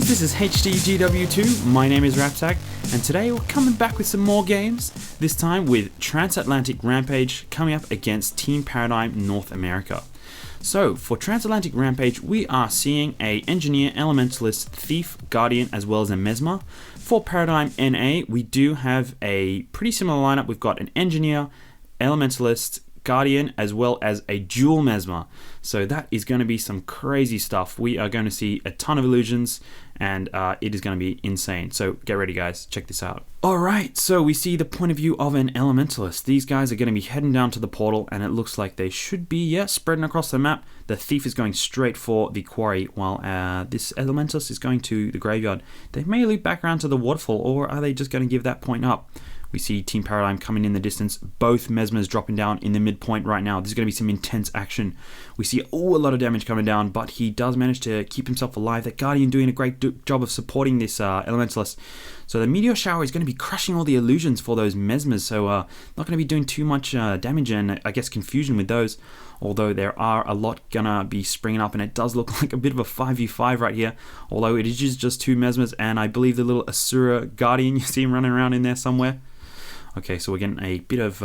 this is HDGW2, my name is Rapsack, and today we're coming back with some more games, this time with Transatlantic Rampage coming up against Team Paradigm North America. So, for Transatlantic Rampage, we are seeing a Engineer, Elementalist, Thief, Guardian, as well as a Mesmer. For Paradigm NA, we do have a pretty similar lineup. We've got an Engineer, Elementalist, Guardian, as well as a dual Mesmer. So that is going to be some crazy stuff. We are going to see a ton of illusions, and it is going to be insane. So get ready, guys. Check this out. Alright, so we see the point of view of an Elementalist. These guys are going to be heading down to the portal, and it looks like they should be, spreading across the map. The Thief is going straight for the quarry, while this Elementalist is going to the graveyard. They may loop back around to the waterfall, or are they just going to give that point up? We see Team Paradigm coming in the distance, both Mesmers dropping down in the midpoint right now. There's going to be some intense action. We see a lot of damage coming down, but he does manage to keep himself alive. That Guardian doing a great job of supporting this Elementalist. So the Meteor Shower is going to be crushing all the illusions for those Mesmers, so not going to be doing too much damage and I guess confusion with those. Although there are a lot gonna be springing up, and it does look like a bit of a 5v5 right here. Although it is just two Mesmers, and I believe the little Asura Guardian, you see him running around in there somewhere. Okay, so we're getting a bit of,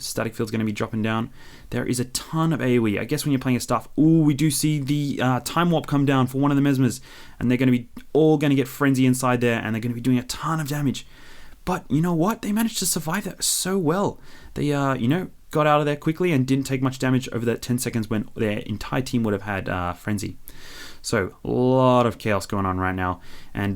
static field's going to be dropping down. There is a ton of AoE. I guess when you're playing a staff, we do see the Time Warp come down for one of the Mesmers, and they're going to be all going to get Frenzy inside there, and they're going to be doing a ton of damage. But you know what? They managed to survive that so well. They, got out of there quickly and didn't take much damage over that 10 seconds when their entire team would have had Frenzy. So, a lot of chaos going on right now. And,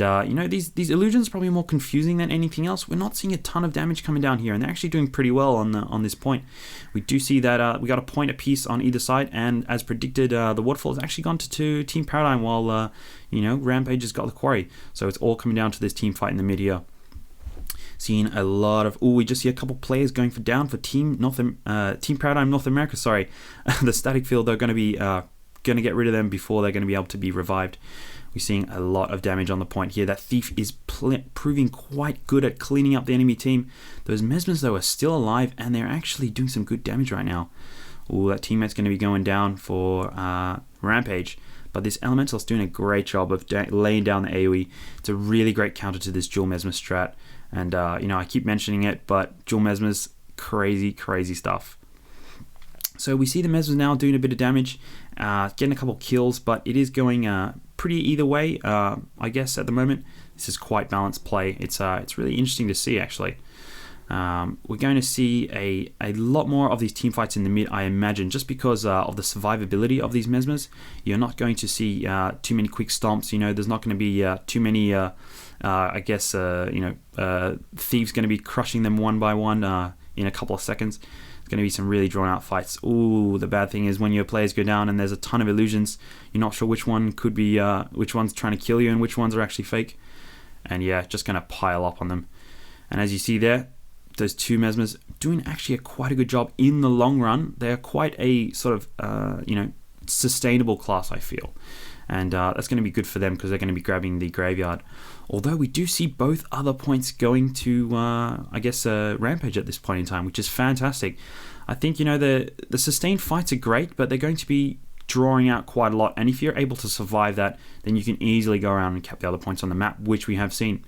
these illusions are probably more confusing than anything else. We're not seeing a ton of damage coming down here, and they're actually doing pretty well on this point. We do see that we got a point apiece on either side, and as predicted, the waterfall has actually gone to Team Paradigm while, Rampage has got the quarry. So, it's all coming down to this team fight in the mid here. Seeing a lot of... we just see a couple players going down for Team Paradigm North America, sorry. The static field, they're going to be... going to get rid of them before they're going to be able to be revived. We're seeing a lot of damage on the point here. That Thief is proving quite good at cleaning up the enemy team. Those Mesmers, though, are still alive, and they're actually doing some good damage right now. That teammate's going to be going down for Rampage, but this Elemental's doing a great job of laying down the AoE. It's a really great counter to this dual Mesmer strat, and I keep mentioning it, but dual Mesmers, crazy stuff. So we see the Mesmers now doing a bit of damage, getting a couple kills, but it is going pretty either way, I guess, at the moment. This is quite balanced play. It's really interesting to see, actually. We're going to see a lot more of these team fights in the mid, I imagine, just because of the survivability of these Mesmers. You're not going to see too many quick stomps. There's not going to be too many, thieves going to be crushing them one by one in a couple of seconds. Going to be some really drawn out fights. The bad thing is when your players go down and there's a ton of illusions, you're not sure which one could be, which one's trying to kill you and which ones are actually fake. And just going to pile up on them. And as you see there, those two Mesmers doing actually quite a good job in the long run. They are quite a sort of, sustainable class, I feel. And that's going to be good for them because they're going to be grabbing the graveyard. Although we do see both other points going to, Rampage at this point in time, which is fantastic. I think, the sustained fights are great, but they're going to be drawing out quite a lot. And if you're able to survive that, then you can easily go around and cap the other points on the map, which we have seen.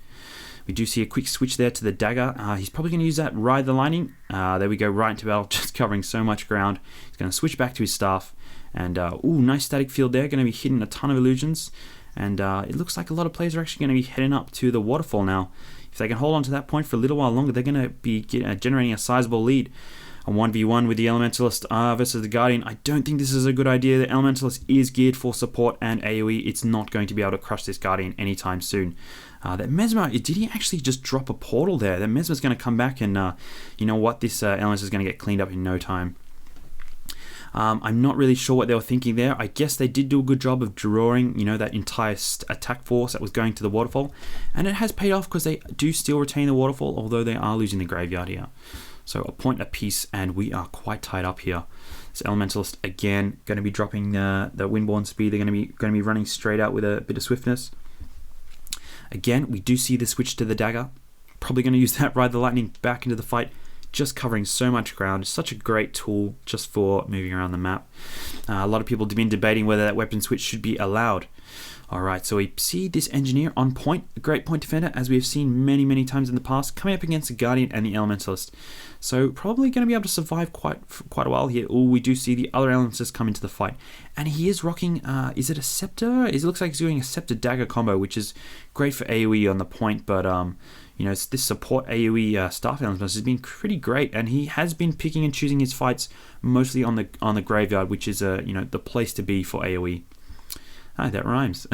We do see a quick switch there to the dagger. He's probably going to use that Ride the Lightning. There we go, right into battle, just covering so much ground. He's going to switch back to his staff. And, nice static field there. Going to be hitting a ton of illusions. And it looks like a lot of players are actually going to be heading up to the waterfall now. If they can hold on to that point for a little while longer, they're going to be generating a sizable lead. A 1v1 with the Elementalist versus the Guardian. I don't think this is a good idea. The Elementalist is geared for support and AoE. It's not going to be able to crush this Guardian anytime soon. That Mesmer, did he actually just drop a portal there? That Mesmer's going to come back and, this Elementalist is going to get cleaned up in no time. I'm not really sure what they were thinking there. I guess they did do a good job of drawing, that entire attack force that was going to the waterfall. And it has paid off because they do still retain the waterfall, although they are losing the graveyard here. So a point apiece, and we are quite tied up here. This Elementalist, again, going to be dropping the Windborne speed. They're going to be running straight out with a bit of swiftness. Again, we do see the switch to the dagger. Probably going to use that Ride the Lightning back into the fight. just covering so much ground. It's such a great tool just for moving around the map. A lot of people have been debating whether that weapon switch should be allowed. Alright, so we see this engineer on point, a great point defender, as we have seen many times in the past, coming up against the Guardian and the Elementalist. So probably going to be able to survive quite a while here. Oh, we do see the other Elementalist come into the fight. And he is rocking, is it a Scepter? It looks like he's doing a Scepter Dagger combo, which is great for AoE on the point, but this support AoE Staff Elementalist has been pretty great, and he has been picking and choosing his fights mostly on the Graveyard, which is the place to be for AoE. Hi, that rhymes.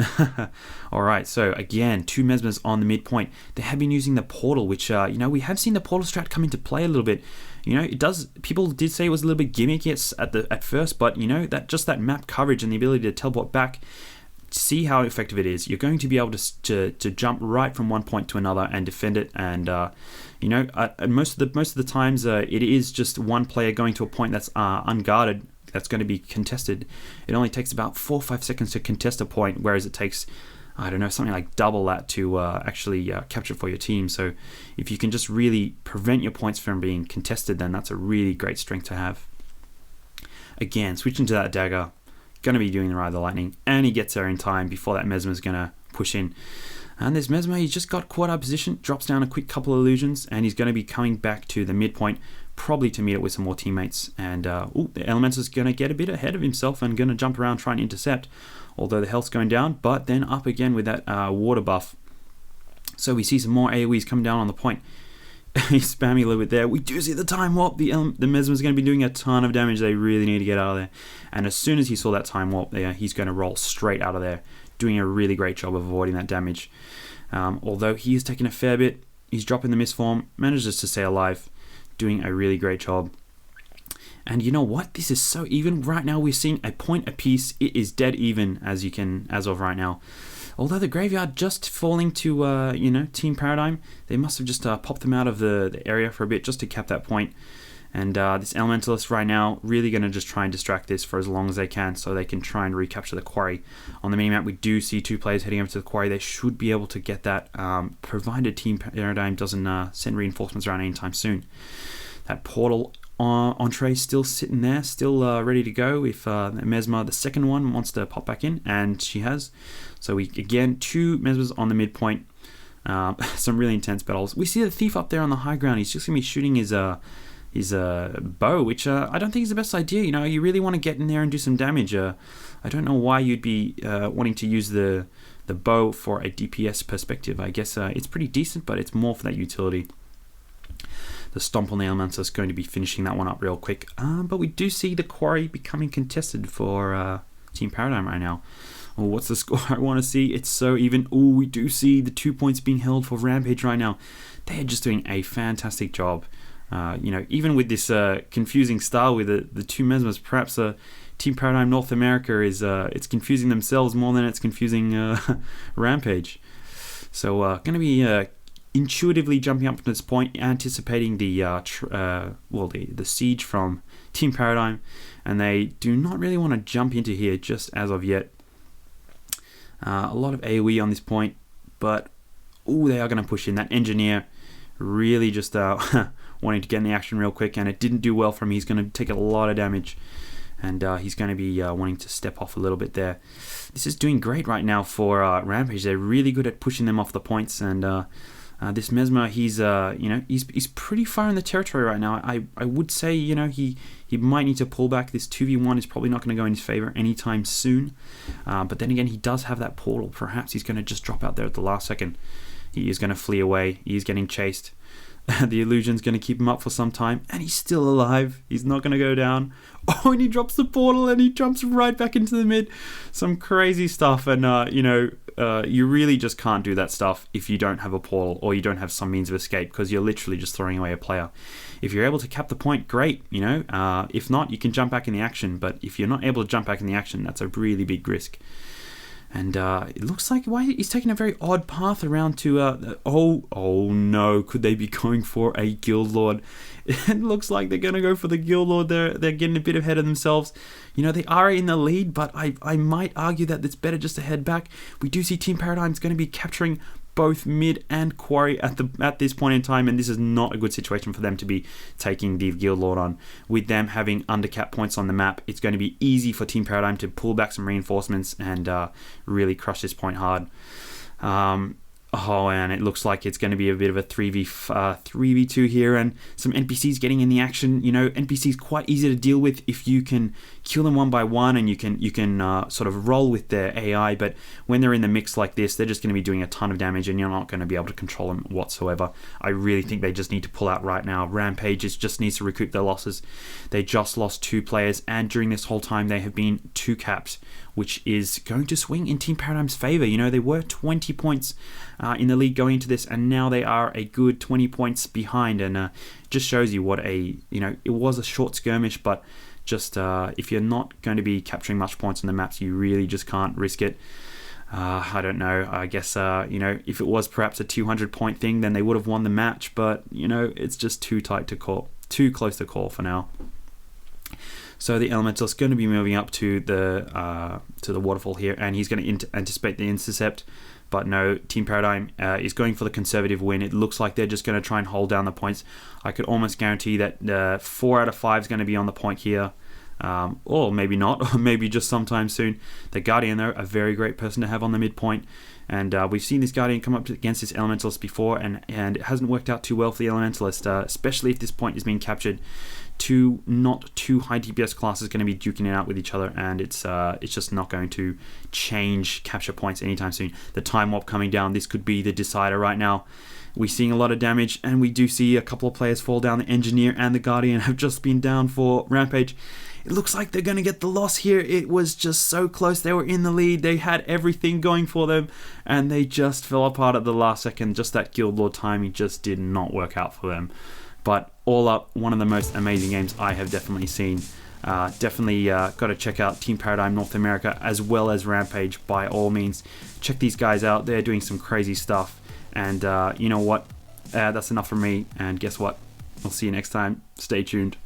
Alright, so again, 2 Mesmers on the midpoint. They have been using the portal, which, we have seen the portal strat come into play a little bit. People did say it was a little bit gimmicky at first, but, that map coverage and the ability to teleport back, see how effective it is. You're going to be able to jump right from one point to another and defend it, and, most of the times, it is just one player going to a point that's unguarded, that's going to be contested. It only takes about 4 or 5 seconds to contest a point, whereas it takes, something like double that to actually capture for your team. So if you can just really prevent your points from being contested, then that's a really great strength to have. Again, switching to that dagger, going to be doing the Ride of the Lightning, and he gets there in time before that Mesmer is going to push in. And this Mesmer, he just got caught out of position, drops down a quick couple of illusions, and he's going to be coming back to the midpoint, probably to meet it with some more teammates. And the Elemental is going to get a bit ahead of himself and going to jump around trying to intercept, although the health's going down, but then up again with that water buff. So we see some more AoEs come down on the point. He's spamming a little bit there. We do see the time warp. The Mesmer is going to be doing a ton of damage. They really need to get out of there. And as soon as he saw that time warp there, he's going to roll straight out of there, doing a really great job of avoiding that damage. Although he is taking a fair bit, he's dropping the misform, manages to stay alive, doing a really great job. And you know what? This is so even. Right now we're seeing a point apiece. It is dead even as of right now. Although the Graveyard just falling to Team Paradigm, they must have just popped them out of the area for a bit just to cap that point. And this Elementalist right now really going to just try and distract this for as long as they can, so they can try and recapture the quarry. On the minimap, we do see 2 players heading over to the quarry. They should be able to get that, provided Team Paradigm doesn't send reinforcements around anytime soon. That portal entree still sitting there, still ready to go if Mesmer, the second one, wants to pop back in, and she has. So we again 2 Mesmers on the midpoint. Some really intense battles. We see the Thief up there on the high ground. He's just going to be shooting his bow, which I don't think is the best idea. You really want to get in there and do some damage. I don't know why you'd be wanting to use the bow for a DPS perspective. I guess it's pretty decent, but it's more for that utility. The Stomp on the Elemental is going to be finishing that one up real quick. But we do see the quarry becoming contested for Team Paradigm right now. Oh, what's the score I want to see? It's so even. Oh, we do see the 2 points being held for Rampage right now. They are just doing a fantastic job. Even with this confusing style with the 2 Mesmers, perhaps Team Paradigm North America is it's confusing themselves more than it's confusing Rampage. So going to be intuitively jumping up to this point, anticipating the siege from Team Paradigm, and they do not really want to jump into here just as of yet. A lot of AoE on this point, but they are going to push in. That Engineer really just wanting to get in the action real quick, and it didn't do well for him. He's going to take a lot of damage, and he's going to be wanting to step off a little bit there. This is doing great right now for Rampage. They're really good at pushing them off the points, and this Mesmer, he's pretty far in the territory right now. I would say he might need to pull back. This 2v1 is probably not going to go in his favor anytime soon. But then again, he does have that portal. Perhaps he's going to just drop out there at the last second. He is going to flee away. He is getting chased. The illusion's going to keep him up for some time, and he's still alive. He's not going to go down. Oh, and he drops the portal, and he jumps right back into the mid. Some crazy stuff, and you really just can't do that stuff if you don't have a portal or you don't have some means of escape, because you're literally just throwing away a player. If you're able to cap the point, great. If not, you can jump back in the action. But if you're not able to jump back in the action, that's a really big risk. And it looks like he's taking a very odd path around to... oh no, could they be going for a Guild Lord? It looks like they're going to go for the Guild Lord. They're getting a bit ahead of themselves. They are in the lead, but I might argue that it's better just to head back. We do see Team Paradigm's going to be capturing both mid and quarry at this point in time, and this is not a good situation for them to be taking the Guild Lord on. With them having undercap points on the map, it's going to be easy for Team Paradigm to pull back some reinforcements and really crush this point hard. And it looks like it's going to be a bit of a 3v2 here, and some NPCs getting in the action. You know, NPCs quite easy to deal with if you can kill them one by one, and you can sort of roll with their AI. But when they're in the mix like this, they're just going to be doing a ton of damage, and you're not going to be able to control them whatsoever. I really think they just need to pull out right now. Rampage just needs to recoup their losses. They just lost 2 players, and during this whole time they have been 2 caps, which is going to swing in Team Paradigm's favor. You know, they were 20 points in the lead going into this, and now they are a good 20 points behind, and just shows you what it was a short skirmish, but just if you're not going to be capturing much points on the maps, you really just can't risk it. I don't know, I guess, if it was perhaps a 200 point thing, then they would have won the match, but, it's just too tight to call, too close to call for now. So the Elemental's going to be moving up to the waterfall here, and he's going to anticipate the intercept. But no, Team Paradigm is going for the conservative win. It looks like they're just going to try and hold down the points. I could almost guarantee that 4 out of 5 is going to be on the point here. Or maybe not, or maybe just sometime soon. The Guardian, though, a very great person to have on the midpoint. And we've seen this Guardian come up against this Elementalist before, and it hasn't worked out too well for the Elementalist, especially if this point is being captured. 2 not too high DPS classes going to be duking it out with each other, and it's just not going to change capture points anytime soon. The time warp coming down, this could be the decider right now. We're seeing a lot of damage, and we do see a couple of players fall down. The Engineer and the Guardian have just been down for Rampage. It looks like they're going to get the loss here. It was just so close. They were in the lead. They had everything going for them, and they just fell apart at the last second. Just that Guild Lord timing just did not work out for them. But all up, one of the most amazing games I have definitely seen. Got to check out Team Paradigm North America as well as Rampage by all means. Check these guys out. They're doing some crazy stuff. And you know what? That's enough from me. And guess what? I'll see you next time. Stay tuned.